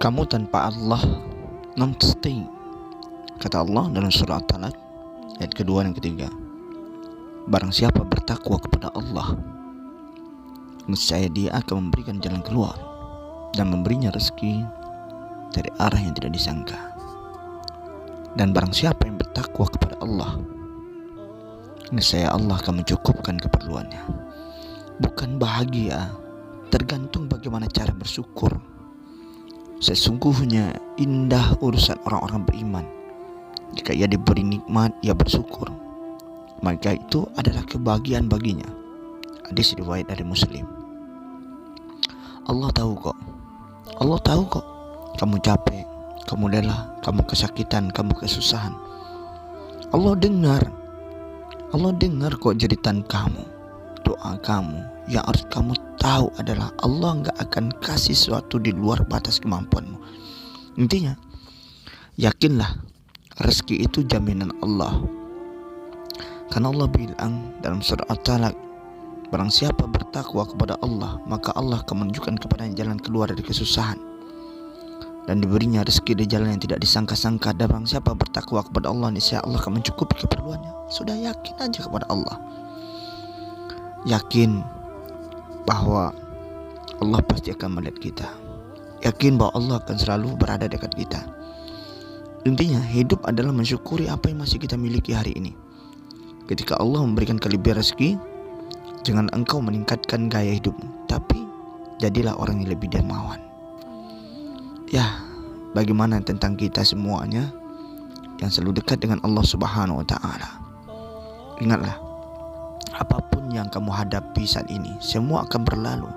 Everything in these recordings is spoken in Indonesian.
Kamu tanpa Allah non-stay, kata Allah dalam surah At-Talaq ayat kedua dan ketiga. Barang siapa bertakwa kepada Allah, niscaya Dia akan memberikan jalan keluar dan memberinya rezeki dari arah yang tidak disangka. Dan barang siapa yang bertakwa kepada Allah, niscaya Allah akan mencukupkan keperluannya. Bukan bahagia, tergantung bagaimana cara bersyukur. Sesungguhnya indah urusan orang-orang beriman. Jika ia diberi nikmat, ia bersyukur, maka itu adalah kebahagiaan baginya. Hadis riwayat dari Muslim. Allah tahu kok kamu capek, kamu lelah, kamu kesakitan, kamu kesusahan. Allah dengar kok jeritan kamu, doa kamu. Yang harus kamu tahu adalah Allah gak akan kasih sesuatu di luar batas kemampuanmu. Intinya, yakinlah rezeki itu jaminan Allah. Karena Allah bilang dalam surah At-Talaq, barang siapa bertakwa kepada Allah, maka Allah akan menunjukkan kepadanya jalan keluar dari kesusahan dan diberinya rezeki di jalan yang tidak disangka-sangka. Dan barang siapa bertakwa kepada Allah, niscaya Allah akan mencukupi keperluannya. Sudah yakin aja kepada Allah. Yakin bahwa Allah pasti akan melihat kita. Yakin bahwa Allah akan selalu berada dekat kita. Intinya, hidup adalah mensyukuri apa yang masih kita miliki hari ini. Ketika Allah memberikan kelebihan rezeki, jangan engkau meningkatkan gaya hidupmu, tapi jadilah orang yang lebih dermawan. Ya, bagaimana tentang kita semuanya yang selalu dekat dengan Allah Subhanahu wa Ta'ala? Ingatlah, apapun yang kamu hadapi saat ini, semua akan berlalu.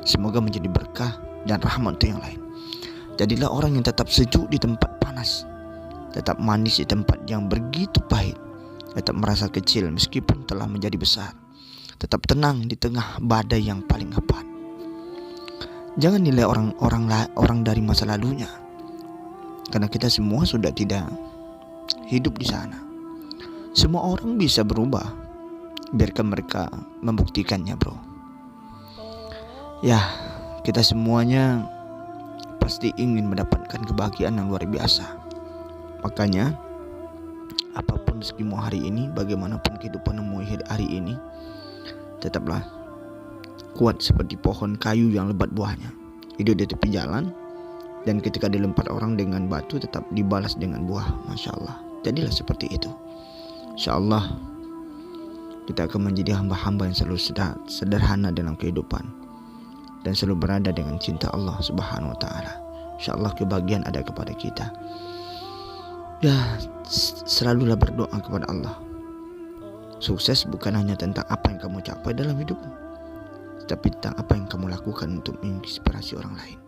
Semoga menjadi berkah dan rahmat untuk yang lain. Jadilah orang yang tetap sejuk di tempat panas, tetap manis di tempat yang begitu pahit, tetap merasa kecil meskipun telah menjadi besar, tetap tenang di tengah badai yang paling hebat. Jangan nilai orang dari masa lalunya, karena kita semua sudah tidak hidup di sana. Semua orang bisa berubah, biarkan mereka membuktikannya, bro. Ya, kita semuanya pasti ingin mendapatkan kebahagiaan yang luar biasa. Makanya, apapun rezekimu hari ini, bagaimanapun kehidupanmu hari ini, tetaplah kuat seperti pohon kayu yang lebat buahnya, hidup di tepi jalan, dan ketika dilempar orang dengan batu tetap dibalas dengan buah. Masya Allah, jadilah seperti itu. Insya Allah kita akan menjadi hamba-hamba yang selalu sederhana dalam kehidupan dan selalu berada dengan cinta Allah Subhanahu wa Ta'ala. Insya Allah kebahagiaan ada kepada kita. Ya, selalulah berdoa kepada Allah. Sukses bukan hanya tentang apa yang kamu capai dalam hidupmu, tapi tentang apa yang kamu lakukan untuk menginspirasi orang lain.